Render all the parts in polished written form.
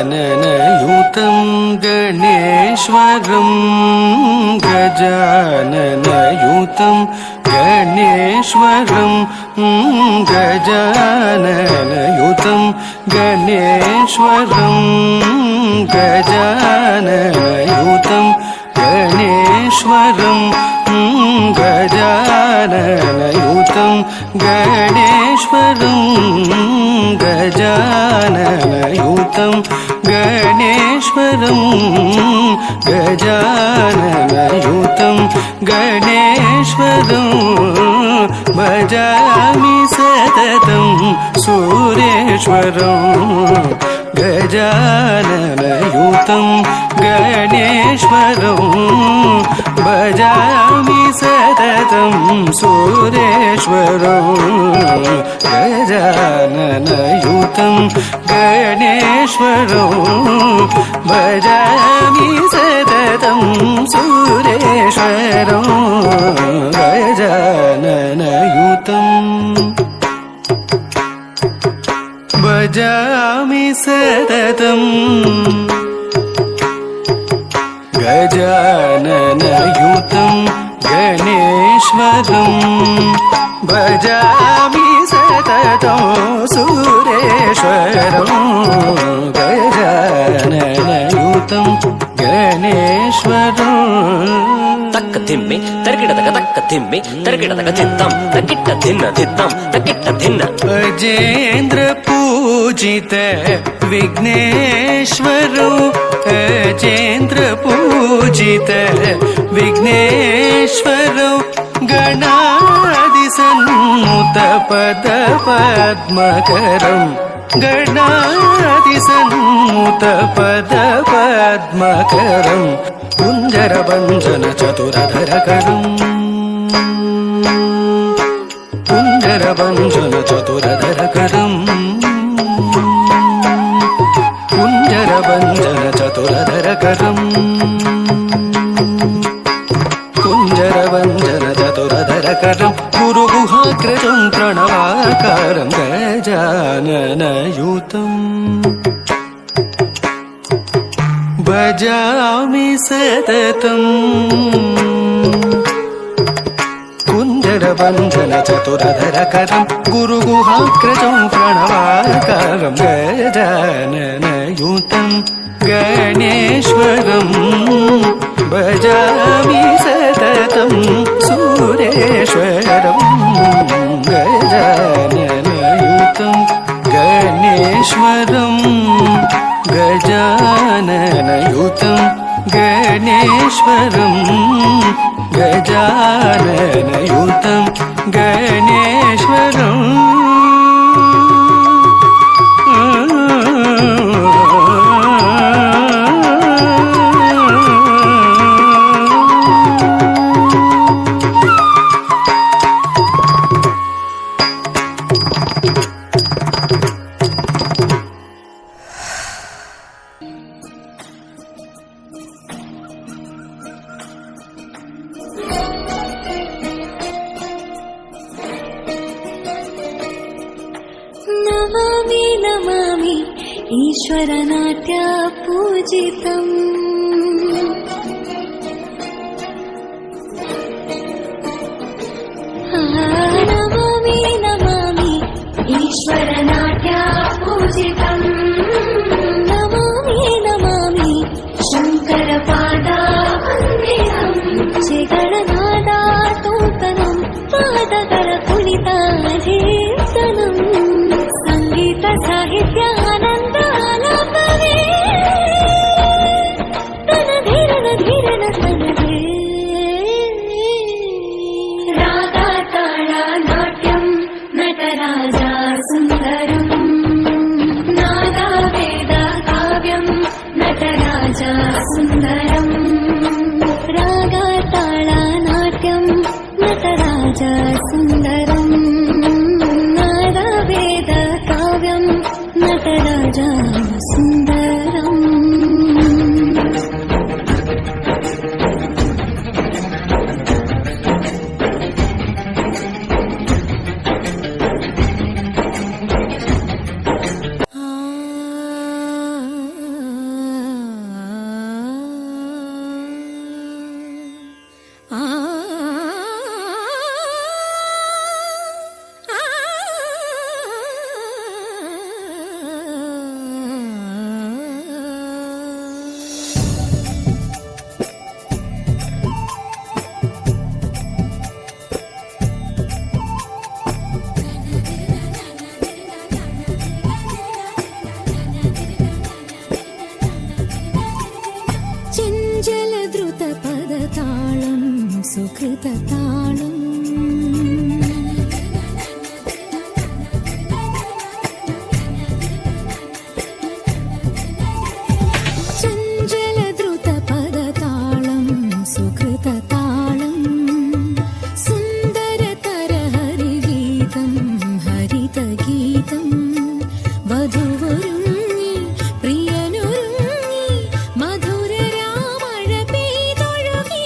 गजाननयुतं गणेश्वरं गजाननयुतं गणेश्वरं गजाननयुतं गणेश्वरं गजाननयुतं गणेश्वरं गजाननयुतं गणेश्वरं गजाननयुतं गणेश्वरं गजाननयुतं गणेश्वरं भजामि सततं सुरेश्वरं गजाननयुतं गणेश्वरं भजामि सततं सुरेश्वरं गजाननयुतं गणेश्वरं भजामि सततं सुरेश्वरं गजाननयुतं भजामि सततं गजाननयुतं गणेश्वरं भजामि सततं सुरेश्वरं गजाननयुतं गणेश्वरं तक्क तिम्मे तर्किटदग तक्क तिम्मे तर्किटदग तित्तं तक्किट्ट धिन्न तित्तं तक्किट्ट धिन्न अजेन्द्र पूजित विघ्नेश्वरो अजेन्द्र पूजित विघ्नेश्वरो गणादिसन्नुत पद पद्मकरं गणादिसन्नुत पद पद्मकरं कुञ्जरभञ्जन चतुरधरकरं कुञ्जरभञ्जन चतुरधरकरं कुञ्जरभञ्जन चतुरधरकरं कुञ्जरभञ्जन चतुरधरकरं गुरुगुहाग्रजं प्रणवाकारं गजाननयुतं भजामि सततं कुञ्जरभञ्जन चतुरधरकरं गुरुगुहाग्रजं प्रणवाकारं गजाननयुतं गणेश्वरं भजामि सततं सुरेश्वरं गजाननयुतं गणेश्वरं गजाननयुतं गणेश्वरं गजाननयुतं गणेश्वरं नमामि नमामि ईश्वरनाट्य पूजितम् नमामि नमामि ईश्वरनाट्य पूजितम् नमामि नमामि शङ्करपादावन्दितम् जगन्नाथातोतनं पादकरकुलिताधीर्तनम् संगीत साहित्य आनन्दालापने तन धीरन धीरन तनधे रागा ताळा नाट्यं नटराजा सुन्दरम् नादा वेद काव्यं नटराजा सुन्दरम् नटराजा सुन्दरम् नादवेद काव्यम् नटराजा सुन्दरम् चञ्चलद्रुतपदताळं सुकृतताळम् चञ्चलद्रुतपदताळं सुकृतताळम् सुन्दरतरहरिगीतं हरितगीतम् वधुवरुण्णि प्रियनुरुण्णि मधुररामळ पेदொഴുകി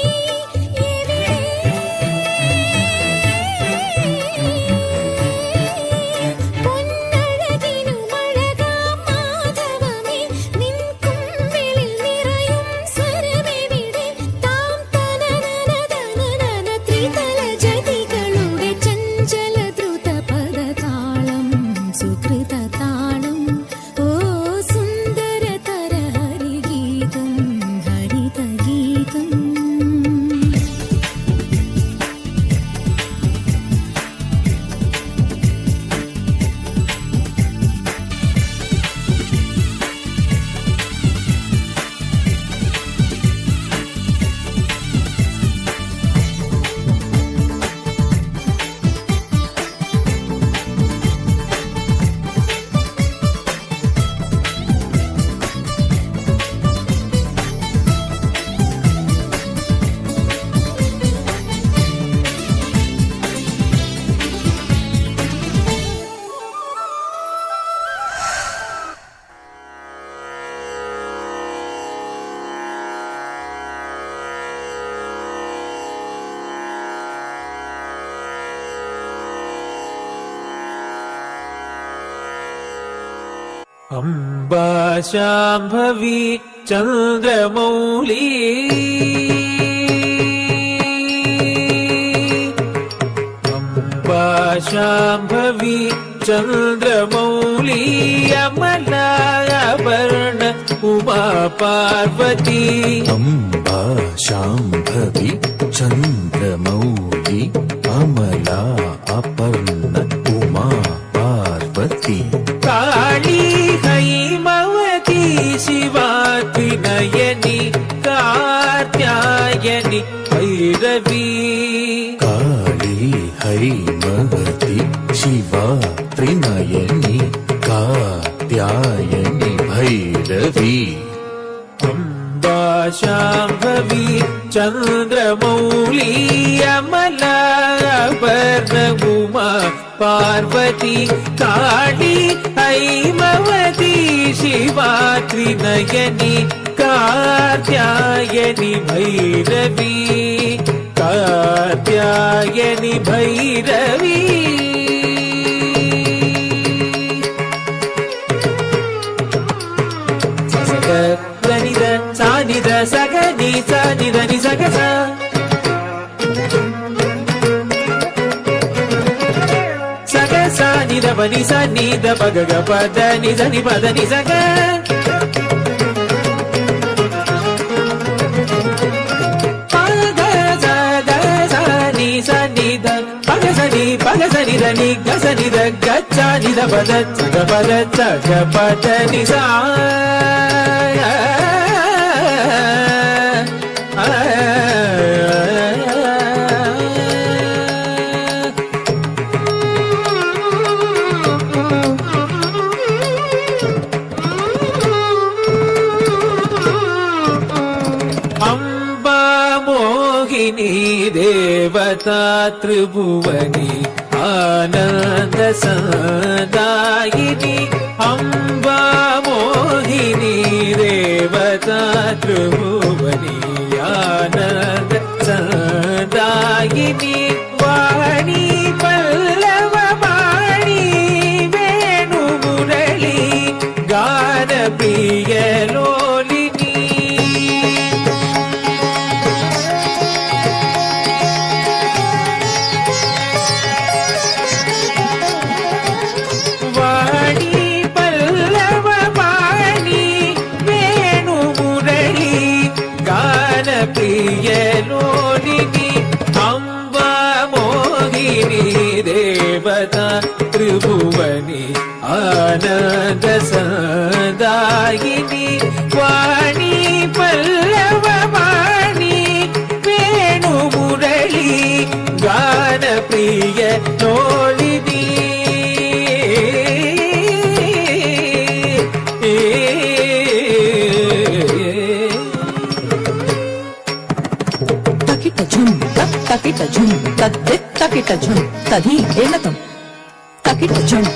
പൊന്നഴകിനു മഴകാം മാധവമേ നിൻ കുമ്പിളിൽ നിറയും സ്വരമെവിടെ താം തനനനനനനന ത്രിതല ജതികളുടെ ചഞ്ചല ദ്രുത പദതാളം സുകൃതതാളം ഓ സുന്ദരതര ഹരിഗീതം ഹരിതഗീതം अम्बा शाम्भवी चन्द्रमौली अम्बा शाम्भवी चन्द्रमौली अमलाभरण उमा पार्वती अम्बा शाम्भवी चन्द्रमौली अमला अपर्ण उमा पार्वती काली हैमवती शिवात्रिनयनी कात्यायनी भैरवी काली हैमवती शिवा त्रिनयनी कात्यायनी भैरवी अम्बा शाम्भवी चन्द्रमौली अमलाभरण उमा पार्वती काली हैमवती शिवा त्रिनयनी कात्यायनी भैरवी कात्यायनी भैरवी सगनिद सानिद सगनि सानिद नि सगस सगसानिद बनि सनिद पगग पद नि सनि पद नि सग पग सनि सनिद पग सनि దని గసని దగ్గచ్చాని దపద సగపద సగపద నిసా దేవతా ತ್ರಿಭುವನಿ ಆನಂದ ಸದಾಯಿನಿ ಅಂಬಾ ಮೋಹಿನಿ ರೇವತಾ ತ್ರಿಭುವನಿ ಆನಂದ ಸದಾಯಿನಿ ವಾಣಿ ಪಲ್ಲವ ವಾಣಿ ವೇಣು ಮುರಳಿ ಗಾನ ಪ್ರಿಯ ಲೋಲಿನಿ ವಾಣಿ ಪಲ್ಲವ ವಾಣಿ ವೇಣು ಮುರಳಿ ಗಾನ ಪ್ರಿಯ ಲೋಲಿನಿ ಅಂಬಾ ಮೋಹಿನಿ ದೇವತಾ ತ್ರಿಭುವನಿ ಆನಂದ ಸದಾಯಿನಿ ವಾಣಿ ಪಲ್ಲವ ವಾಣಿ ವೇಣು ಮುರಳಿ ಗಾನ ಪ್ರಿಯ ಲೋಲಿನಿ ತಕಿಟ ಝುಮ್ ತಕಿಟ ಝುಮ್ ತದ್ದಿತ್ ತಕಿಟ ಝುಮ್ ತಧಿ ಹೇಳತಂ ತಕಿಟ ಝುಮ್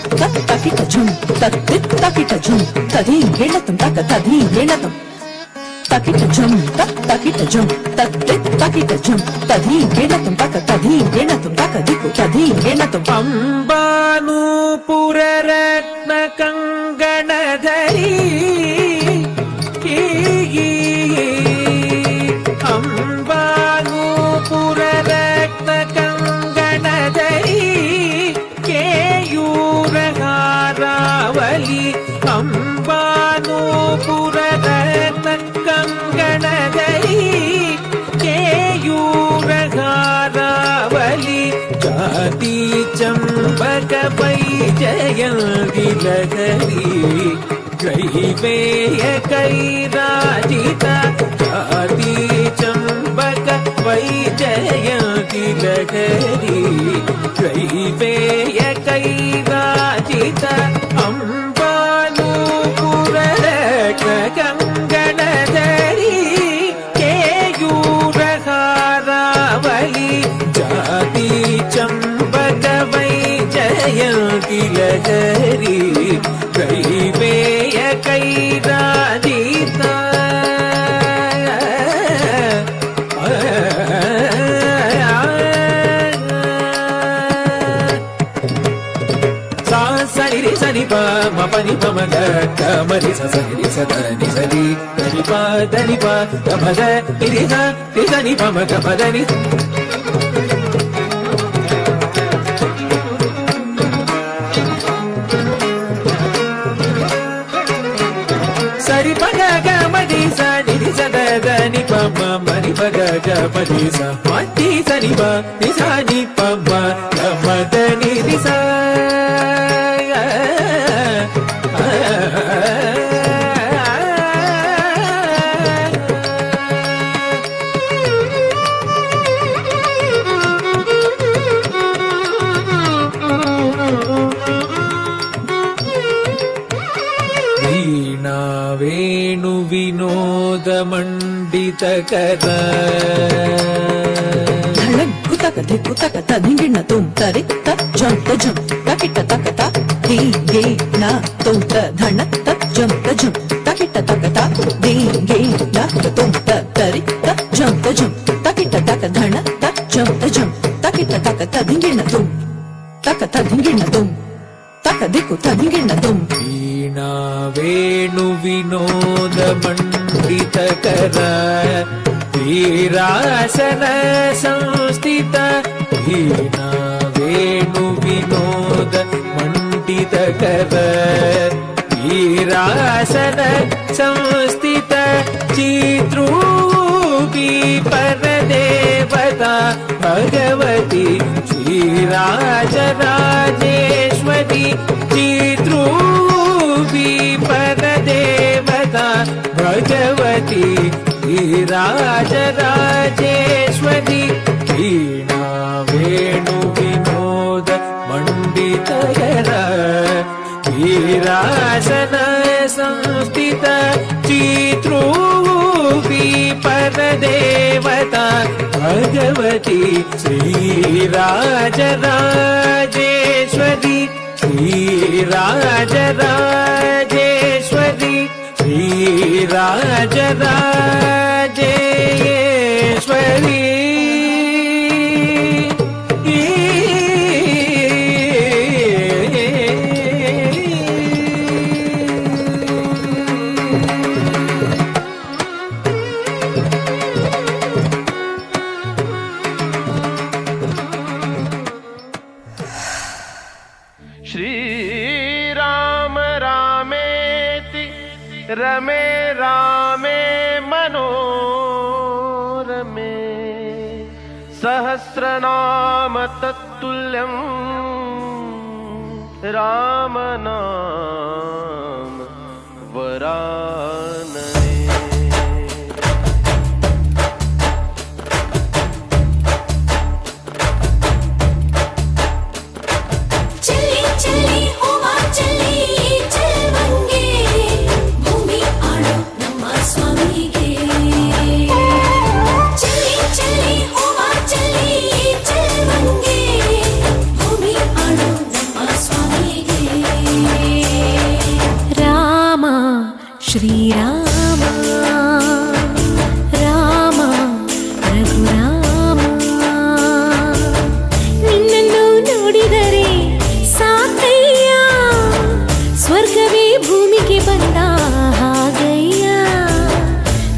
ತಕಿಟ ಝುಮ್ ತದ್ದಿತ್ ತಕಿಟ ಝುಮ್ ತಧಿ ಹೇಳತಂ ತಕ ತಧಿ ಹೇಳತಂ ತಕಿಟ ಝುಮ್ ತಕಿಟ ಝುಮ್ ತದ್ದಿತ್ ತಕಿಟ ಝುಮ್ ತಧಿ ಹೇಳತಂ ತಕ ತಧಿ ಹೇಳತಂ ತಕ ದಿಕ್ಕು ತಧಿ ಹೇಳತಂ ಅಂಬಾನೂಪುರ ರತ್ನ ಕಂಗಣಧರಿ ಅಂಬಾನೂಪುರ ರತ್ನ ಕಂಗಣಧರಿ ಕೇಯೂರಗಾರಾವಲಿ ಅಂಬಾನೂಪುರ ರತ್ನ ಕಂಗಣಧರಿ ಕೇಯೂರಗಾರಾವಲಿ ಜಾತಿ ಚಂಬಕ ಪೈ ಜಯಂತಿ ಲಹರಿ ಕೈವೇಯ ಕೈರಾಜಿತ ಜಾತಿ ಚಂಬಕ ವೈ ಜಯಂತಿ ಲಹರಿ ಕೈವೇಯ ಕೈರಾಜಿತ ಅಂಬಾನೂಪುರ ಕಂಗಣಧರಿ ಕೇಯೂರಹಾರಾವಲಿ ಜಾತಿ ಚಂಬಕ ವೈ ಜಯಂತಿ ಲಹರಿ ಕೈವೇಯ ಕೈರಾಜಿತ ಸರಿ ಸರಿ ಪ ಮಪನಿ ಪಮಗ ಕಮರಿ ಸರಿ ಸದನಿ ಸರಿ ಧನಿ ಪ ಧನಿ ಪ ಗಮದ ಇರಿ ಧನಿ ಪಮಗ ಪದನಿ ಸರಿ ಪಗ ಗಮದಿ ಸನಿ ಸದನಿ ಪಮ ಮನಿ ಪಗ ಗಮದಿ ಸ ಮತಿ ಸನಿ ಪ ನಿಸನಿ ಪಮ ಗಮದನಿ ನಿಸ ವೇಣು ವಿನೋದ ಮಂಡಿತ ಕರ ಧಳಗ್ಗು ತಕ ದಿಕ್ಕು ತಕ ತದಿಂಗಿಣ್ಣ ತುಂ ತರಿ ತ ಝಂ ತ ಝಂ ತಕಿಟ ತಕ ತ ದಿ ಗೆ ನ ತುಂ ತ ಧಣ ತ ಝಂ ತ ಝಂ ತಕಿಟ ತಕ ತ ದಿ ಗೆ ನ ತುಂ ತ ತರಿ ತ ಝಂ ತ ಝಂ ತಕಿಟ ತಕ ಧಣ ತ ಝಂ ತ ಝಂ ತಕಿಟ ತಕ ತದಿಂಗಿಣ್ಣ ತುಂ ತಕ ತದಿಂಗಿಣ್ಣ ತುಂ ತಕ ದಿಕ್ಕು ತದಿಂಗಿಣ್ಣ ತುಂ ವೀಣಾ ವೇಣು ವಿನೋದ ಮಂಡಿತ ಕರ ವೀರಾಸನ ಸಂಸ್ಥಿತ ವೀಣಾ ವೇಣು ವಿನೋದ ಮಂಡಿತ ಕರ ವೀರಾಸನ ಸಂಸ್ಥಿತ ಚಿತ್ರೂಪಿ ಪರದೇವತಾ ಭಗವತಿ ಶ್ರೀರಾಜರಾಜೇಶ್ವರಿ ಚಿತ್ರೂಪಿ ಪರದೇವತಾ ಭಗವತಿ ಶ್ರೀರಾಜರಾಜೇಶ್ವರಿ ವೀಣಾ ವೇಣು ವಿನೋದ ಮಂಡಿತರ ವೀರಾಸನ ಸಂಸ್ಥಿತ ಚಿತ್ರೂಪಿ परदेवता भगवती श्रीराजराजेश्वरी श्रीराजराजेश्वरी श्रीराजराजेश्वरी श्रीराम रामेति रमे रामे मनोरमे सहस्रनाम तत्तुल्यं रामनाम वरानने। चली चली ओवा चली चलवंगे भूमि आडो ನಮ್ಮ ಸ್ವಾಮಿಗೆ चली चली ओवा चली चलवंगे भूमि आडो ನಮ್ಮ ಸ್ವಾಮಿಗೆ ರಾಮ ಶ್ರೀರಾಮ ರಾಮ ರಘುರಾಮ ನಿನ್ನನ್ನು ನೋಡಿದರೆ ಸಾಕಯ್ಯ ಸ್ವರ್ಗವೇ ಭೂಮಿಗೆ ಬಂದ ಹಾಗಯ್ಯ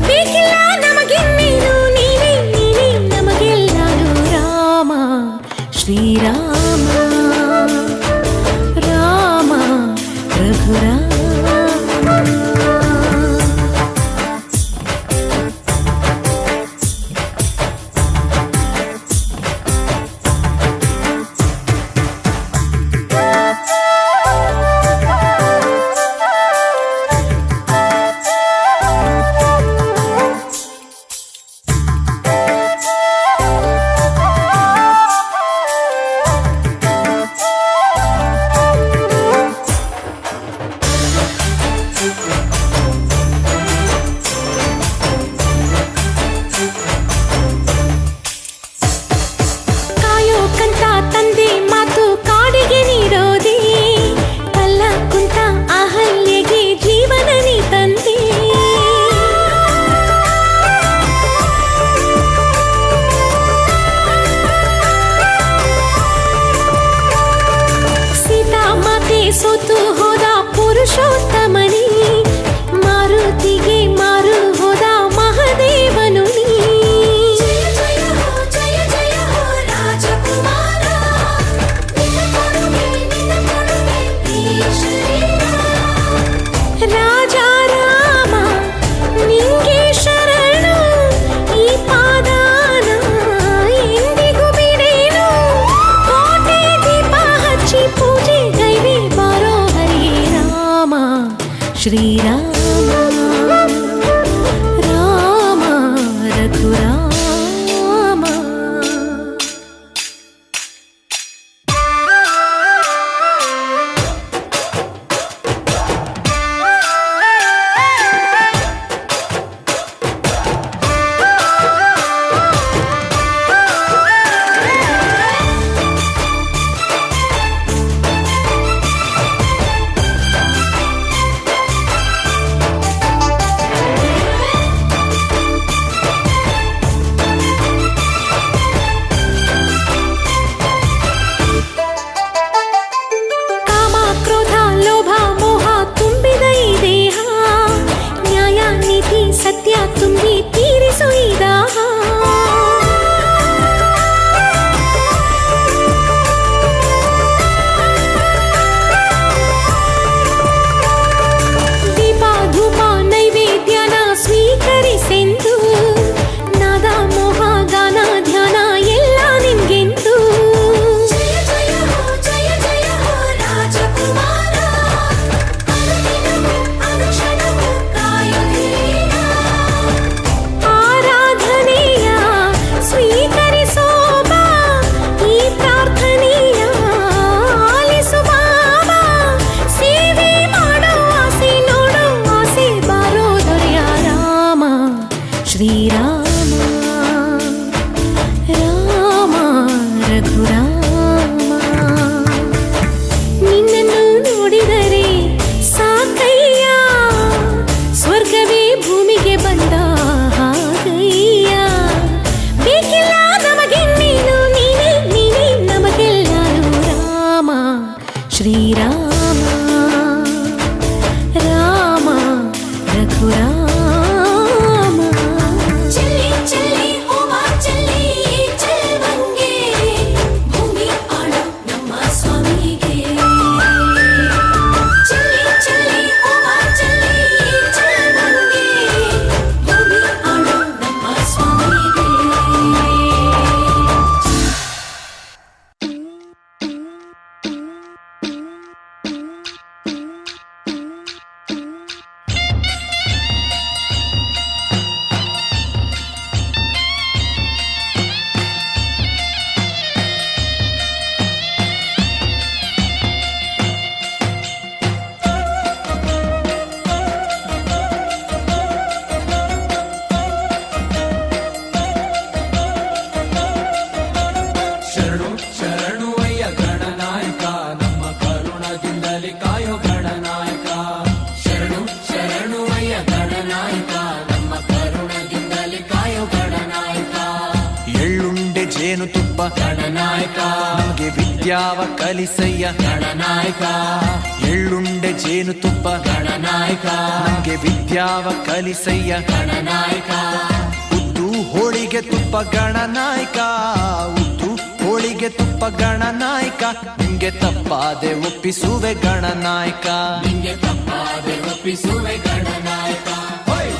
ಬೇಕಿಲ್ಲ ನಮಗಿನ್ನೇನು ನೀನೇ ನೀನೇ ನಮಗೆಲ್ಲಾನು ರಾಮ ಶ್ರೀರಾಮ ರಾಮ ರಘುರಾಮ ಕಾಯೋಕಂತ ತಂದೆ ಮಾತು ಕಾಡಿಗೆ ನೀಡೋದೇ ಕಲ್ಲ ಕುಂತ ಅಹಲ್ಯೆಗೆ ಜೀವನ ನೀ ತಂದೆ ಸೀತಾ ಮಾತೆ ಸೋತು ಹೋದ ಪುರುಷೋತ್ತಮನಿ ಮಾರುತಿಗೆ ಮಾರು ಹೋದ ಮಹಾದೇವನು ನೀ ಜಯ ಜಯ ಹೋ ಜಯ ಜಯ ಹೋ ರಾಜಕುಮಾರ ನಿನ್ನ ಕೊಡುಗೆ ಪ್ರಿಯ ಶ್ರೀರಾಮ ರಾಜ ರಾಮ ನಿಂಗೆ ಶರಣು ಈ ಪಾದಾನ ಎಂದಿಗೂ ಬಿಡೇನು ಕೋಟೆ ದೀಪ ಹಚ್ಚಿ ಪೂಜೆ ಗೈವೆ ಬಾರೋ ಹರಿ ರಾಮ ಶ್ರೀರಾಮ ರಾಮ ರಘುರಾಮ ಗಣನಾಯಕ ನಮ್ಗೆ ವಿದ್ಯಾವ ಕಲಿಸಯ್ಯ ಗಣನಾಯಕ ಎಳ್ಳುಂಡೆ ಜೇನುತುಪ್ಪ ಗಣನಾಯಕ ನಮ್ಗೆ ವಿದ್ಯಾವ ಕಲಿಸಯ್ಯ ಗಣನಾಯಕ ಉದ್ದು ಹೋಳಿಗೆ ತುಪ್ಪ ಗಣನಾಯಕ ಉದ್ದು ಹೋಳಿಗೆ ತುಪ್ಪ ಗಣನಾಯಕ ನಿಂಗೆ ತಪ್ಪಾದೆ ಒಪ್ಪಿಸುವೆ ಗಣನಾಯಕ ನಿಂಗೆ ತಪ್ಪಾದೆ ಒಪ್ಪಿಸುವೆ ಗಣನಾಯಕ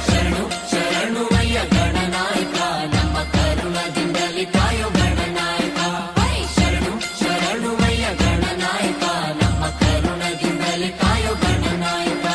ಶರಣು ಶರಣುವಯ್ಯ ಗಣನಾಯಕ ನಮ್ಮ ಕರುಣದಿಂದಲೇ ಕಾಯೋ ಗಣನಾಯಕ ಶರಣು ಶರಣುವಯ್ಯ ಗಣನಾಯಕ ನಮ್ಮ ಕರುಣದಿಂದಲೇ ಕಾಯೋ ಗಣನಾಯಕ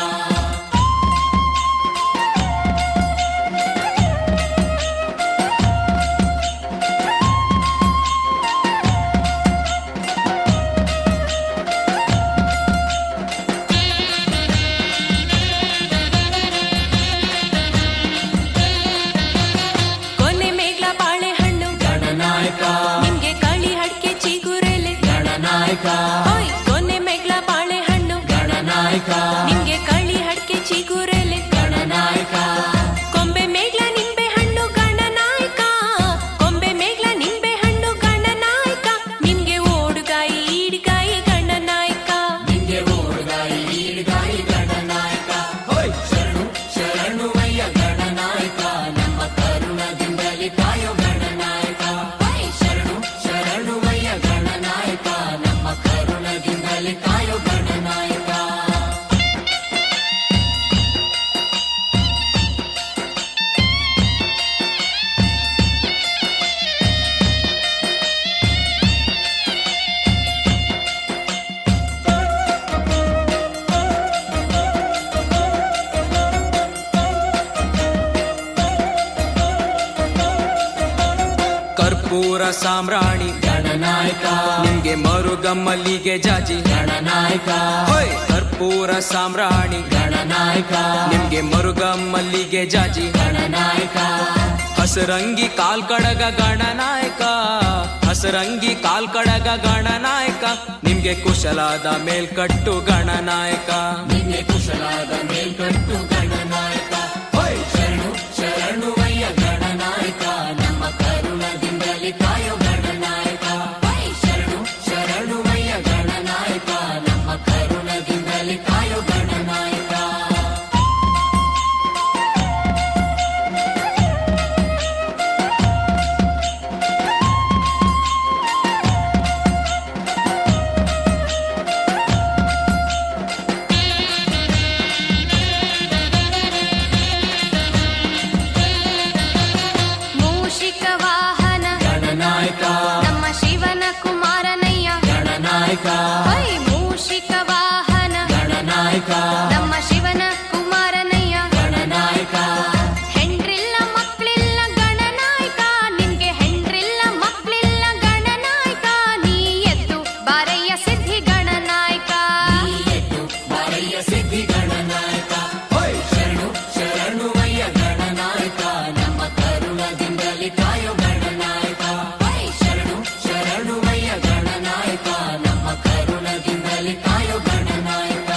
ಕೊನೆ ಮೇಗ್ಲ ಬಾಳೆಹಣ್ಣು ಗಣನಾಯಕ ನಿಮ್ಗೆ ಕಳಿ ಹಡ್ಕೆ ಚಿಗುರೆಲೆ ಗಣನಾಯಕ ಓಯ್ ಕೊನೆ ಮೇಗ್ಲ ಬಾಳೆಹಣ್ಣು ಗಣನಾಯಕ ನಿಮ್ಗೆ ಕಳಿ ಹಡ್ಕೆ ಚಿಗುರೆಲೆ ಗಣನಾಯಕ ಕೊಂಬೆ ಮೇಗ್ಲ ನಿಂಬೆ ಹಣ್ಣು ಗಣನಾಯಕ ಕೊಂಬೆ ಮೇಗ್ಲ ನಿಂಬೆ ಹಣ್ಣು ಗಣನಾಯಕ ನಿಮ್ಗೆ ಓಡುಗಾಯಿ ಈಡ್ಗಾಯಿ ಗಣನಾಯಕ ನಿಂಗೆ ಓಡುಗಾಯಿ ಈಡುಗಾಯಿ ಗಣನಾಯಕ ಶರಣು ಶರಣುವಯ್ಯ ಗಣನಾಯಕ ನಮ್ಮ ಕರುಣದಿಂದಲೇ ಕಾಯೋ ಗಣನಾಯಕ ಶರಣು ಶರಣುವಯ್ಯ ಗಣನಾಯಕ ನಮ್ಮ ಕರುಣದಿಂದಲೇ ಕಾಯೋ ಗಣನಾಯಕ ಕರ್ಪೂರ ಸಾಮ್ರಾಣಿ ಗಣನಾಯಕ ನಿಮ್ಗೆ ಮರುಗಮ್ಮಲ್ಲಿಗೆ ಜಾಜಿ ಗಣನಾಯಕ ಕರ್ಪೂರ ಸಾಮ್ರಾಣಿ ಗಣನಾಯಕ ನಿಮ್ಗೆ ಮರುಗಮ್ಮಲ್ಲಿಗೆ ಜಾಜಿ ಗಣನಾಯಕ ಹಸರಂಗಿ ಕಾಲ್ಕಡಗ ಗಣನಾಯಕ ಹಸರಂಗಿ ಕಾಲ್ಕಡಗ ಗಣನಾಯಕ ನಿಮ್ಗೆ ಕುಶಲಾದ ಮೇಲ್ಕಟ್ಟು ಗಣನಾಯಕ ನಿಮ್ಗೆ ಕುಶಲಾದ ಮೇಲ್ಕಟ್ಟು ಗಣನಾಯಕ ಶರಣು ಶರಣುವಯ್ಯ ಗಣನಾಯಕ ನಮ್ಮ ಕರುಣದಿಂದಲೇ ಕಾಯೋ ಗಣನಾಯಕ ಶರಣು ಶರಣುವಯ್ಯ ಗಣನಾಯಕ ನಮ್ಮ ಕರುಣದಿಂದಲೇ ಕಾಯೋ ಗಣನಾಯಕ ಮೂಷಿಕ ವಾಹನ ಗಣನಾಯಕ ನಮ್ಮ ಶಿವನ ಕುಮಾರನಯ್ಯ ಗಣನಾಯಕ ಓಯ್ ಮೂಷಿಕ ವಾಹನ ಗಣನಾಯಕ ನಮ್ಮ ಶಿವನ ಕುಮಾರನಯ್ಯ ಗಣನಾಯಕ ಹೆಂಡ್ರಿಲ್ಲ ಮಕ್ಳಿಲ್ಲ ಗಣನಾಯಕ ನಿನ್ಗೆ ಹೆಂಡ್ರಿಲ್ಲ ಮಕ್ಳಿಲ್ಲ ಗಣನಾಯಕ ನೀ ಎದ್ದು ಬಾರಯ್ಯ ಸಿದ್ಧಿ ಗಣನಾಯಕ ಎದ್ದು ಬಾರಯ್ಯ ಸಿದ್ಧಿ ಗಣನಾಯಕ ಶರಣು ಶರಣುವಯ್ಯ ಗಣನಾಯಕ ನಮ್ಮ ಕರುಣದಿಂದಲೇ ಕಾಯೋ ಗಣನಾಯಕ ಶರಣು ಶರಣುವಯ್ಯ ಗಣನಾಯಕ ನಮ್ಮ ಕರುಣದಿಂದಲೇ ಕಾಯೋ ಗಣನಾಯಕ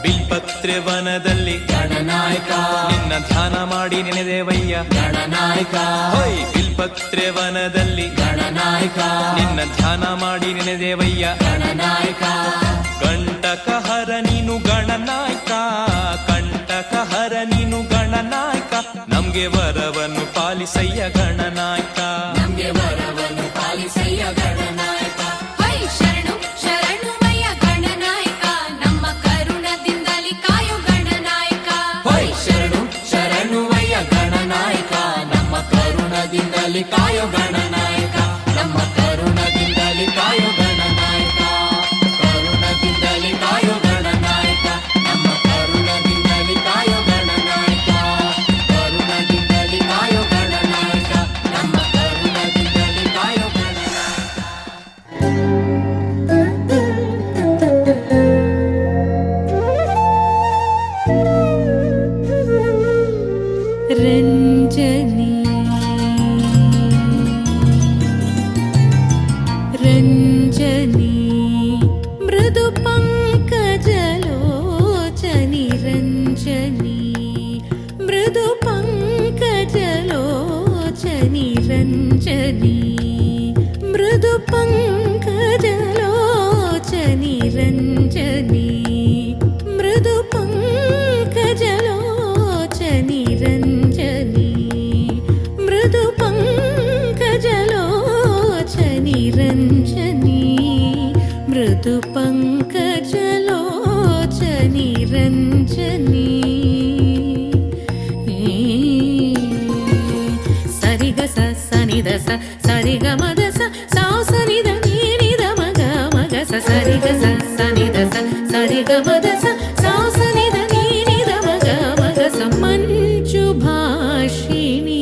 ಬಿಲ್ಪತ್ರೆ ವನದಲ್ಲಿ ಗಣನಾಯಕ ನಿನ್ನ ಧ್ಯಾನ ಮಾಡಿ ನೆನೆದೇವಯ್ಯ ಗಣನಾಯಕ ಬಿಲ್ಪತ್ರೆ ವನದಲ್ಲಿ ಗಣನಾಯಕ ನಿನ್ನ ಧ್ಯಾನ ಮಾಡಿ ನೆನೆದೇವಯ್ಯ ಗಣನಾಯಕ ಕಂಟಕಹರ ನೀನು ಗಣನಾಯಕ ಕಂಟಕಹರ ನೀನು ಗಣನಾಯಕ ನಮ್ಗೆ ವರವನ್ನು ಪಾಲಿಸಯ್ಯ ಗಣನಾಯಕ ನಮ್ಗೆ ವರವನ್ನು ಪಾಲಿಸಯ್ಯ ಗಣನಾಯಕ ವೈ ಶರಣು ಶರಣುವಯ್ಯ ಗಣನಾಯಕ ನಮ್ಮ ಕರುಣದಿಂದಲೇ ಕಾಯೋ ಗಣನಾಯಕ ಶರಣು ಶರಣುವಯ್ಯ ಗಣನಾಯಕ ನಮ್ಮ ಕರುಣದಿಂದಲೇ ಕಾಯೋ ಗಣನಾಯಕ ನಮ್ಮ ಕರುಣದಿಂದಲೇ ಕಾಯೋ ಗಣನಾಯಕ ಕರುಣದಿಂದಲೇ ಕಾಯೋ ಗಣನಾಯಕ ನಮ್ಮ ಕರುಣದಿಂದಲೇ ಕಾಯೋ ಗಣನಾಯಕ ಕರುಣದಿಂದಲೇ ಕಾಯೋ ಗಣನಾಯಕ ನಮ್ಮ ಕರುಣದಿಂದಲೇ ಕಾಯೋ ಗಣನಾಯಕ Thank you. ರಂಜನಿ ರಂಜನಿ ಮೃದು ಪಂಕಜಲೋಚನಿ ರಂಜನಿ ಮೃದು ಪಂಕಜಲೋಚನಿ ರಂಜನಿ ಮೃದು ಪಂಕಜಲೋಚನಿ ರಂಜನಿ ಮೃದು ಪಂಕಜಲೋಚನಿ ರಂಜನಿ ಮೃದು ಪಂಕಜಲೋಚನಿ ರಂಜನಿ ಮೃದು ಪಂಕಜಲೋಚನಿ ರಂಜನಿ ಸರಿಗ ಸ ಸನಿದ ಸ ಸರಿಗ ಮದ ಸ ಸಾವ್ ಸನಿದ ನೀನಿದ ಮಗ ಮಗ ಸ ಸರಿಗ ಸ ಸನಿದ ಸ ಸರಿಗ ಮದ ಸ ಸಾವ್ ಸನಿದ ನೀನಿದ ಮಗ ಮಗ ಸ ಮಂಜು ಭಾಷಿಣಿ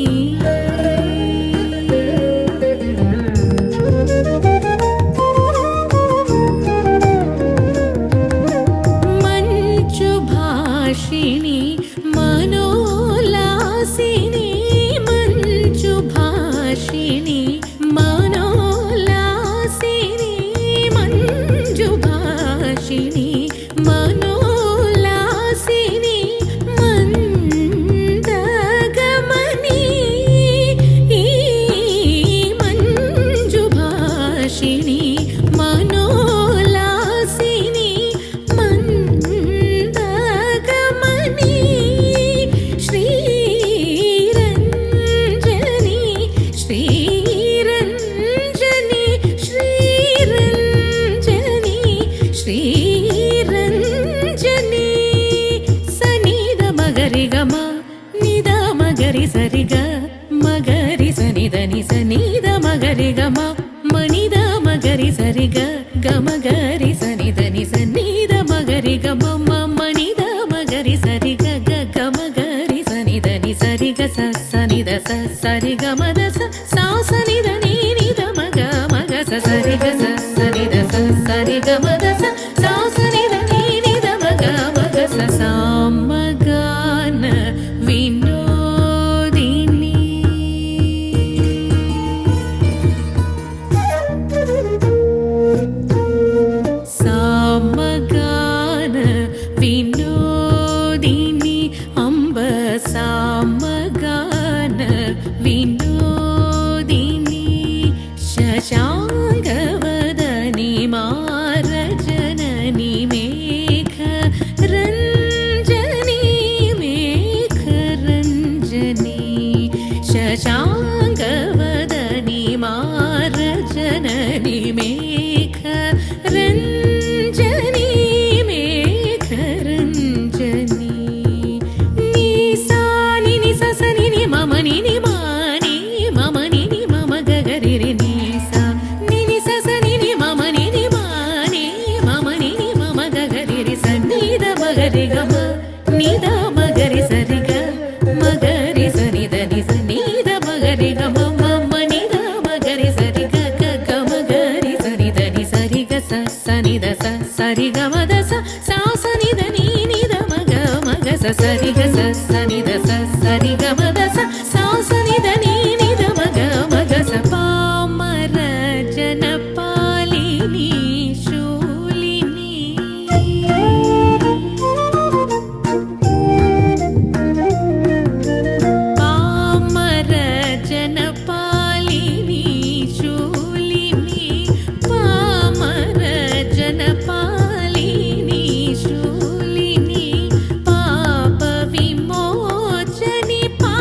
ಮಂಜು ಭಾಷಿಣಿ ಮನೋಲಾಸಿನಿ ಮಂಜು ಭಾಷಿಣಿ ಮನೋಲಾಸಿನಿ ಮಂಜು ಭಾಷಿಣಿ ಮನೋಲಾಸಿನಿ ಮಂದಗಮನಿ ಮಂಜು ಭಾಷಿಣಿ ಮನೋಲಾಸಿನಿ ಮಂದಗಮನಿ ಶ್ರೀರಂಜನಿ ಶ್ರೀರಂಜನಿ ಶ್ರೀರಂಜನಿ ಶ್ರೀರಂಜನಿ ಸನಿದ ಮಗರಿಗಮ ನಿದ ಮಗರಿ ಸರಿಗ ಮಗರಿ ಸನಿದನಿ ಸನಿದ ಮಗರಿಗಮ ಮನಿದ ಮಗರಿ ಸರಿಗ ಗಮಗರಿ ಸನಿದನಿ ಸನಿದ ಮಗರಿಗಮ ಮನಿದ ಮಗರಿ ಸರಿಗ ಗಮಗರಿ ಸನಿದನಿ ಸರಿಗ ಸ ಸನಿದ ಸ ಸರಿಗ ಮದ ಸ ಸಾವ್ ಸನಿದ ನೀನಿದ ಮಗ ಮಗ ಸ ಸರಿಗ ಸ ಸನಿದ ಸ ಸರಿಗ ಮದ ಸ ಸಾವ್ ಸನಿದ ನೀನಿದ ಮಗ ಮಗ ಸ ಸಾಮಗಾನ ವಿನೋದಿನಿ ಸಾಮಗಾನ ವಿನೋದಿನಿ ಅಂಬ ಸಾಮಗಾನ ವಿನೋದಿನಿ ಶಶಾಂಗವದನಿ ಮಾರಜನನಿ ಮೇಘ ರಂಜನಿ ಮೇಘ ರಂಜನಿ ಶಶಾಂಗವದನಿ ಮಾರಜನನಿ ಮೇಘ ರಂಜನಿ ಮೇಘ ರಂಜನಿ ನೀಸಾ ನಿನಿ ಸಸ ನಿನಿ ಮಮ ನಿನಿ ಮಾನಿ ಮಮ ನಿನಿ ಮಮ ಗಗರಿರಿ ನೀಸಾ ನಿನಿ ಸಸ ನಿನಿ ಮಮ ನಿನಿ ಮಾನಿ ಮಮ ನಿನಿ ಮಮ ಗಗರಿರಿ ಸನ್ನಿದ ಮಗರಿ ಗಮ ನಿದ ಮಗರಿ ಸರಿಗ ಮಗರಿ ಸನಿದ ನಿ ಸನಿದ ಮಗರಿ ಗಮ ಮಮ ನಿದ ಮಗರಿ ಸರಿಗ ಗಮಗರಿ ಸನಿದ ನಿ ಸರಿಗ ಸ ಸನಿದ ಸ ಸರಿಗ ಮದ ಸ ಸಾವ್ ಸನಿದ ನೀನಿದ ಮಗ ಮಗ ಸ ಸರಿಗ ಸ ಸನಿದ ಸ ಸರಿಗ ಮದ ಸ ಸಾವ್ ಸನಿದ ನೀನಿದ ಮಗ ಮಗ ಸ ಪಾಮರ ಜನಪಾಲಿನಿ ಶೂಲಿನಿ ಪಾಮರ ಜನಪಾಲಿನಿ ಶೂಲಿನಿ ಪಾಮರ ಜನಪಾಲಿನಿ ಶೂಲಿನಿ ಪಾಪ ವಿಮೋಚನಿ ಪಾ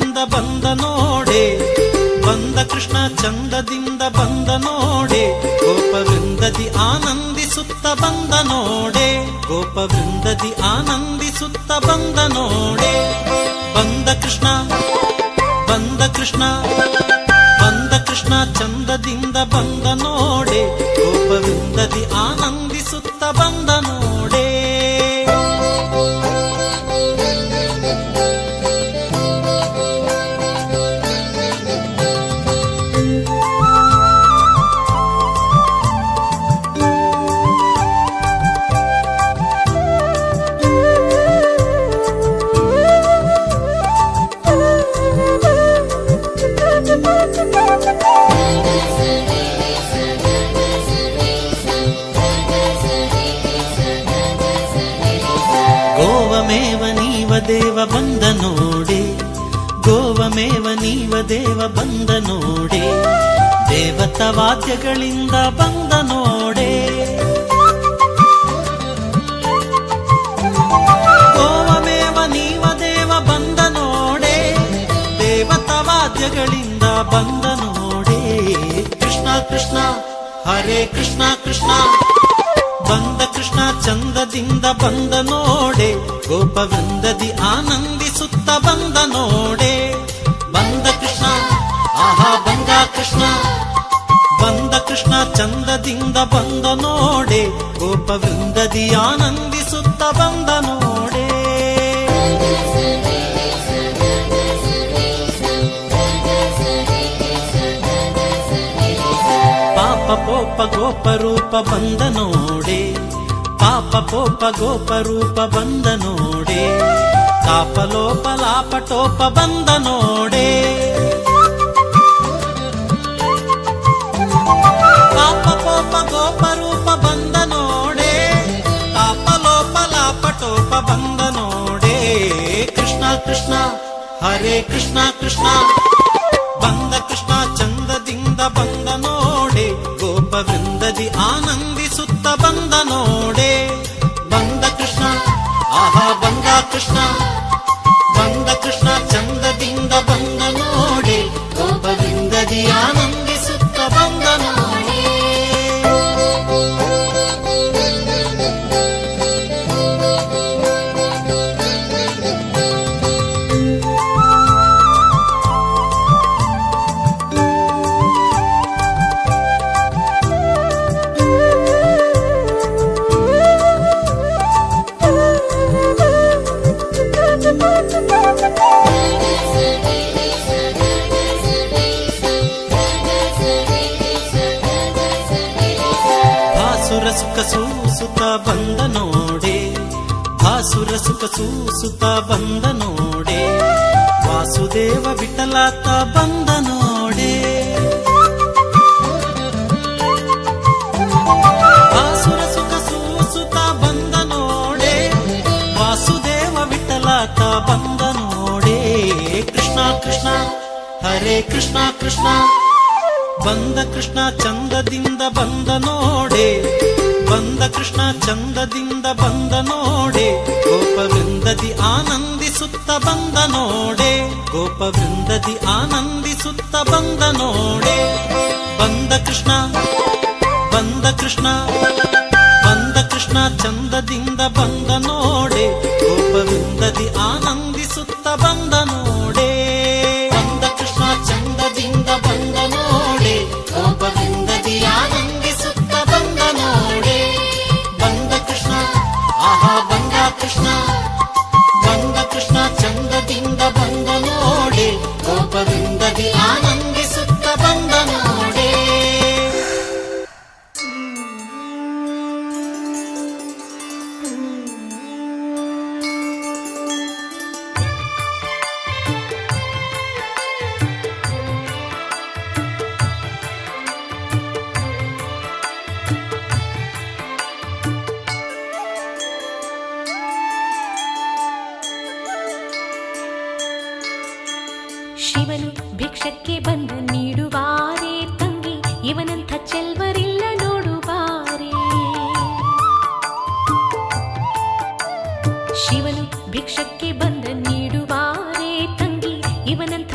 ಚಂದದಿಂದ ಬಂದ ನೋಡೆ, ಬಂದ ಕೃಷ್ಣ ಚಂದದಿಂದ ಬಂದ ನೋಡೆ, ಗೋಪವೃಂದದಿ ಆನಂದಿಸುತ್ತ ಬಂದ ನೋಡೆ, ಗೋಪವೃಂದದಿ ಆನಂದಿಸುತ್ತ ಬಂದ ನೋಡೆ. ಬಂದ ಕೃಷ್ಣ ಬಂದ ಕೃಷ್ಣ ಬಂದ ಕೃಷ್ಣ ಚಂದದಿಂದ ಬಂದ ನೋಡೆ, ಗೋಪವೃಂದದಿ ಆನಂದಿಸುತ್ತ ಬಂದ ನೋಡೆ. ಗೋವಮೇವ ನೀವ ದೇವ ಬಂದ ನೋಡೆ, ಗೋವಮೇವ ನೀವ ದೇವ ಬಂದ ನೋಡೆ, ದೇವತ ವಾದ್ಯಗಳಿಂದ ಬಂದ ನೋಡೆ. ಗೋವಮೇವ ನೀವ ದೇವ ಬಂದ ನೋಡೆ, ದೇವತ ವಾದ್ಯಗಳಿಂದ ಬಂದ ನೋಡೆ. ಕೃಷ್ಣ ಕೃಷ್ಣ ಹರೇ ಕೃಷ್ಣ ಕೃಷ್ಣ, ಬಂದ ಕೃಷ್ಣ ಚಂದದಿಂದ ಬಂದ ನೋಡೆ, ಗೋಪವೃಂದದಿ ಆನಂದಿಸುತ್ತ ಬಂದ ನೋಡೆ. ಬಂದ ಕೃಷ್ಣ ಆಹಾ ಬಂದ ಕೃಷ್ಣ, ಬಂದ ಕೃಷ್ಣ ಚಂದದಿಂದ ಬಂದ ನೋಡೆ, ಗೋಪವೃಂದದಿ ಆನಂದಿಸುತ್ತ ಬಂದ ನೋಡೆ. ಪಾಪ ಪೋಪ ಗೋಪ ರೂಪ ಬಂದ ನೋಡೆ, ಪಾಪ ಪೋಪ ಗೋಪ ರೂಪ ಬಂದ ನೋಡೆ, ತಾಪಲೋಪ ಲಾಪಟೋಪ ಬಂದ ನೋಡೆ. ಪಾಪ ಪೋಪ ಗೋಪ ರೂಪ ಬಂದ ನೋಡೆ, ತಾಪಲೋಪ ಲಾಪಟೋಪ ಬಂದ ನೋಡೆ. ಕೃಷ್ಣ ಕೃಷ್ಣ ಹರೇ ಕೃಷ್ಣ ಕೃಷ್ಣ, ಬಂದ ಕೃಷ್ಣ ಚಂದದಿಂದ ಬಂದ ನೋಡೆ, ಗೋಪವೃಂದದಿ ಆನಂದಿಸುತ್ತ ಬಂದ ನೋಡೆ. ಬಂದ ಕೃಷ್ಣ ಆಹಾ ಬಂದ ಕೃಷ್ಣ, ಬಂದ ಕೃಷ್ಣ ಚಂದದಿಂದ ಬಂದ ನೋಡೆ, ಗೋಪವೃಂದದಿ ಆನಂದಿಸುತ್ತ ಬಂದ ನೋಡೆ. ಭಾಸುರ ಸುಖ ಸೂಸುತ್ತ ಬಂದ ನೋಡೆ, ಭಾಸುರ ಸುಖ ಸೂಸುತ್ತ ಬಂದ ನೋಡೆ, ವಾಸುದೇವ ವಿಠಲಾತ ಬಂದ ನೋಡೆ. ಭಾಸುರ ಸುಖ ಸೂಸುತ್ತ ಬಂದ ನೋಡೆ, ವಾಸುದೇವ ವಿಠಲಾತ ಬಂದ ನೋಡೆ. ಕೃಷ್ಣ ಕೃಷ್ಣ ಹರೇ ಕೃಷ್ಣ ಕೃಷ್ಣ, ಬಂದ ಕೃಷ್ಣ ಚಂದದಿಂದ ಬಂದ ನೋಡೆ, ಬಂದ ಕೃಷ್ಣ ಚಂದದಿಂದ ಬಂದ ನೋಡೆ, ಗೋಪವೃಂದದಿ ಆನಂದಿಸುತ್ತ ಬಂದ ನೋಡೆ, ಗೋಪವೃಂದದಿ ಆನಂದಿಸುತ್ತ ಬಂದ ನೋಡೆ. ಬಂದ ಕೃಷ್ಣ ಬಂದ ಕೃಷ್ಣ ಬಂದ ಕೃಷ್ಣ ಚಂದದಿಂದ ಬಂದ ನೋಡೆ, ಗೋಪವೃಂದದಿ ಆನಂದಿಸುತ್ತ ಬಂದ ನೋಡೆ. ಬಂದ ಕೃಷ್ಣ ಚಂದದಿಂದ ಬಂದ ನೋಡೆ, ಗೋಪವೃಂದದಿ ಆನಂದಿಸುತ್ತ ಬಂದ ನೋಡೆ. ಬಂದ ಕೃಷ್ಣ ಆಹಾ ಬಂದ ಕೃಷ್ಣ, ಬಂದ ಕೃಷ್ಣ ಚಂದದಿಂದ ಬಂದ ನೋಡೆ, ಗೋಪವೃಂದದಿ ಆನಂದಿಸುತ್ತ ಬಂದ ನೋಡೆ. ಶಿವನು ಭಿಕ್ಷಕ್ಕೆ ಬಂದು ನೀಡುವಾರೆ ತಂಗಿ, ಇವನಂಥ ಚೆಲ್ವರಿಲ್ಲ ನೋಡುವಾರೆ. ಶಿವನು ಭಿಕ್ಷಕ್ಕೆ ಬಂದು ನೀಡುವಾರೆ ತಂಗಿ, ಇವನಂಥ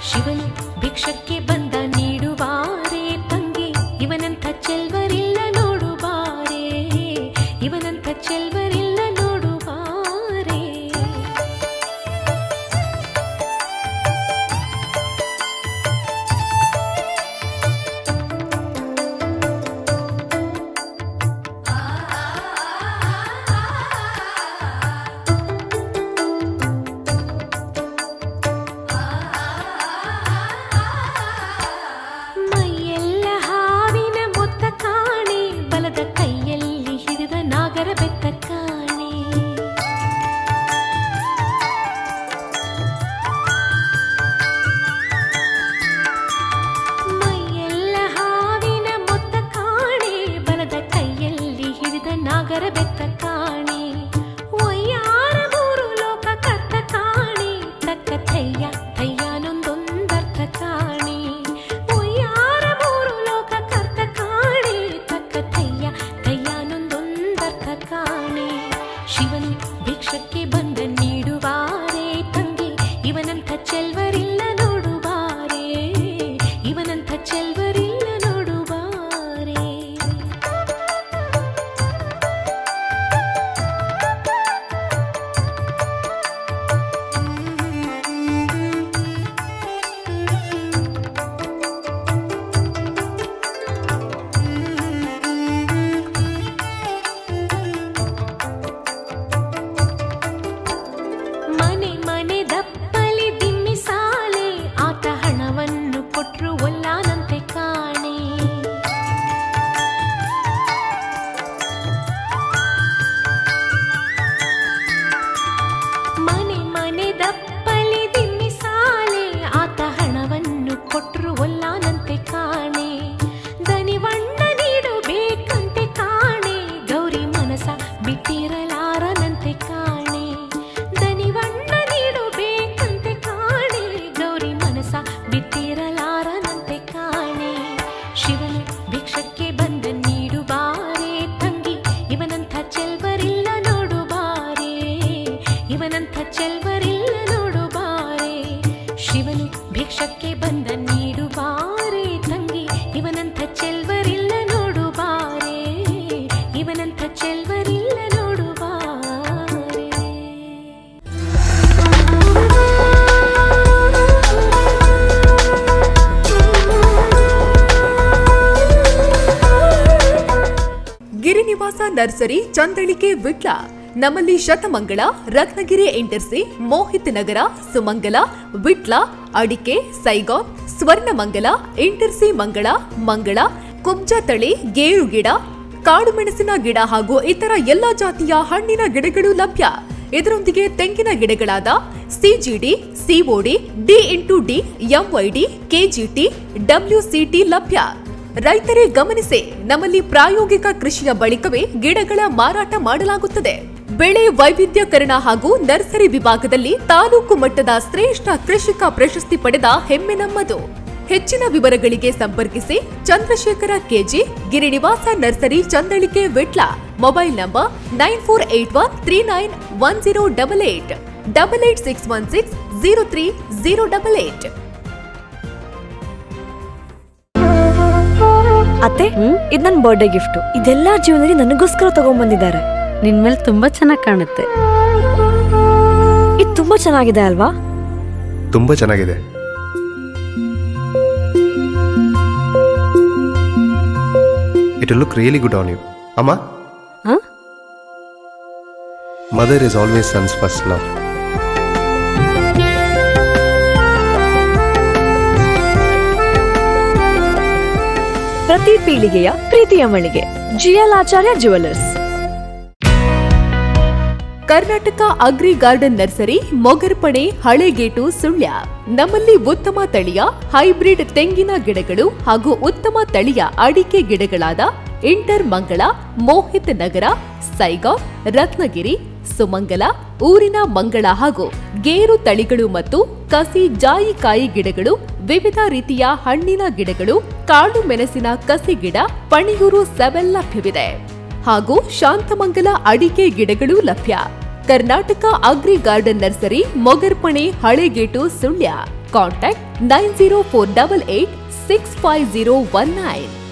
ಶಿವನು ಭಿಕ್ಷಕ್ಕೆ ಬಂದ ನೀಡುವಾರೆ ತಂಗಿ ಇವನಂಥ ಚೆಲ್ವರಿಲ್ಲ ನೋಡುವಾರೆ ಇವನಂಥ ಚೆಲ್ವರಿಲ್ಲ ನೋಡುವಾರೆ ಮೈಯೆಲ್ಲ ಹಾವಿನ ಮೊತ್ತ ಕಾಣೆ ಬಲದ ಕೈಯಲ್ಲಿ ಹಿಡಿದ ನಾಗರ ಬೆತ್ತ ಕಾಣೆ ಮೈಯೆಲ್ಲ ಹಾವಿನ ಮೊತ್ತ ಕಾಣೆ ಬಲದ ಕೈಯಲ್ಲಿ ಹಿಡಿದ ನಾಗರ ಬೆತ್ತ ಕಾಣೆ ಒಯ್ಯಾರ ಮೂರು ಲೋಕ ಕತ್ತ ಕಾಣೆ ತಕ್ಕ ಥಯ್ಯ ಥಯ್ಯಾನೊಂದೊಂದರ್ಥ ಕಾಣೆ ಒಯ್ಯಾರ ಮೂರು ಲೋಕ ಕರ್ತ ಕಾಣೆ ತಕ್ಕ ಥಯ್ಯ ಥಯ್ಯಾನೊಂದೊಂದರ್ಥ ಕಾಣೆ ಶಿವನು ಭಿಕ್ಷಕ್ಕೆ ಬಂದ ನೀಡುವಾರೆ ತಂಗಿ ಇವನಂಥ ಚೆಲ್ವರಿಲ್ಲ ನೋಡುವಾರೆ ಇವನಂಥ ಚೆಲ್ವರಿಲ್ಲ ನೋಡುವಾರೆ ಮನೆ ಮನೆ ದಪ್ಪಲಿ ದಿಮ್ಮಿ ಸಾಲೆ ಆತ ಹಣವನ್ನು ಕೊಟ್ರು ಒಲ್ಲಾನಂತೆ ಕಾಣೆ ಮನೆ ಮನೆ ದಪ್ಪಲಿ ದಿಮ್ಮಿ ಸಾಲೆ ಆತ ಹಣವನ್ನು ಕೊಟ್ರು ಒಲ್ಲಾನಂತೆ ಕಾಣೆ ದನಿವಣ್ಣ ನೀಡಬೇಕಂತೆ ಕಾಣೆ ಗೌರಿ ಮನಸ ಬಿಟ್ಟಿರಲಾರನಂತೆ ಕಾಣೆ ದನಿವಣ್ಣ ನೀಡಬೇಕಂತೆ ಕಾಣೆ ಗೌರಿ ಮನಸ ಬಿಟ್ಟಿರಲಾರನಂತೆ ಕಾಣೆ ಶಿವನು ಭಿಕ್ಷಕ್ಕೆ ಬಂದ ನೀಡುವಾರೆ ತಂಗಿ ಇವನಂಥ ಚೆಲ್ವರಿಲ್ಲ ನೋಡುವಾರೆ ಇವನಂಥ ಚೆಲ್ವರಿಲ್ಲ ನೋಡುವಾರೆ ಶಿವನು ಭಿಕ್ಷಕ್ಕೆ ಬಂದ ನೀಡುವಾರೆ ತಂಗಿ ಇವನಂಥ ಚೆಲ್ವರಿಲ್ಲ ನೋಡುವಾರೆ ಇವನಂಥ ಚೆಲ್ವರಿಲ್ಲ ನೋಡುವಾರೆ ಗಿರಿನಿವಾಸ ನರ್ಸರಿ ಚಂದಳಿಕೆ ವಿಟ್ಲ ನಮ್ಮಲ್ಲಿ ಶತಮಂಗಳ ರತ್ನಗಿರಿ ಎಂಟರ್ಸಿ ಮೋಹಿತ್ ನಗರ ಸುಮಂಗಲ ವಿಟ್ಲ ಅಡಿಕೆ ಸೈಗಾನ್ ಸ್ವರ್ಣಮಂಗಲ ಎಂಟರ್ಸಿ ಮಂಗಳ ಮಂಗಳ ಕುಬ್ಜ ತಳಿ ಗೇರು ಗಿಡ ಕಾಡು ಮೆಣಸಿನ ಗಿಡ ಹಾಗೂ ಇತರ ಎಲ್ಲಾ ಜಾತಿಯ ಹಣ್ಣಿನ ಗಿಡಗಳು ಲಭ್ಯ ಇದರೊಂದಿಗೆ ತೆಂಗಿನ ಗಿಡಗಳಾದ CGD COD D MYD KGT WCT ಲಭ್ಯ ರೈತರೇ ಗಮನಿಸಿ ನಮ್ಮಲ್ಲಿ ಪ್ರಾಯೋಗಿಕ ಕೃಷಿಯ ಬಳಿಕವೇ ಗಿಡಗಳ ಮಾರಾಟ ಮಾಡಲಾಗುತ್ತದೆ ಬೆಳೆ ವೈವಿಧ್ಯಕರಣ ಹಾಗೂ ನರ್ಸರಿ ವಿಭಾಗದಲ್ಲಿ ತಾಲೂಕು ಮಟ್ಟದ ಶ್ರೇಷ್ಠ ಕೃಷಿಕ ಪ್ರಶಸ್ತಿ ಪಡೆದ ಹೆಮ್ಮೆ ನಮ್ಮದು ಹೆಚ್ಚಿನ ವಿವರಗಳಿಗೆ ಸಂಪರ್ಕಿಸಿ Chandrashekar K G Girinivas nursery Chandalike Vitla mobile number 9481391088 8861603088. ಅತ್ತೆ ಇದು ನನ್ನ ಬರ್ಡೇ ಗಿಫ್ಟ್. ಇದೆಲ್ಲ ಜೀವನದಲ್ಲಿ ನನಗೋಸ್ಕರ ತಗೊಂಡ್ಬಂದಿದ್ದಾರೆ. ನಿನ್ ಮೇಲೆ ತುಂಬಾ ಚೆನ್ನಾಗಿ ಕಾಣುತ್ತೆ. ಇದು ತುಂಬಾ ಚೆನ್ನಾಗಿದೆ ಅಲ್ವಾ? ತುಂಬಾ ಚೆನ್ನಾಗಿದೆ. It will look really good on you. Amma? Huh? Mother is always son's first love. ಪ್ರತಿ ಪೀಳಿಗೆಯ ಪ್ರೀತಿಯ ಮಳಿಗೆ GL Acharya jewellers. Karnataka agri garden nursery Mogarpane Halegate Sullia ನಮ್ಮಲ್ಲಿ ಉತ್ತಮ ತಳಿಯ ಹೈಬ್ರಿಡ್ ತೆಂಗಿನ ಗಿಡಗಳು ಹಾಗೂ ಉತ್ತಮ ತಳಿಯ ಅಡಿಕೆ ಗಿಡಗಳಾದ ಇಂಟರ್ ಮಂಗಳ ಮೋಹಿತ್ ನಗರ ಸೈಗಾವ್ ರತ್ನಗಿರಿ ಸುಮಂಗಲ ಊರಿನ ಮಂಗಳ ಹಾಗೂ ಗೇರು ತಳಿಗಳು ಮತ್ತು ಕಸಿ ಜಾಯಿಕಾಯಿ ಗಿಡಗಳು ವಿವಿಧ ರೀತಿಯ ಹಣ್ಣಿನ ಗಿಡಗಳು ಕಾಳು ಮೆಣಸಿನ ಕಸಿ ಗಿಡ ಪಣಿಯೂರು 7 ಲಭ್ಯವಿದೆ ಹಾಗೂ ಶಾಂತಮಂಗಲ ಅಡಿಕೆ ಗಿಡಗಳು ಲಭ್ಯ. Karnataka agri garden nursery Mogarpane Halegate Sullia contact 9048865019.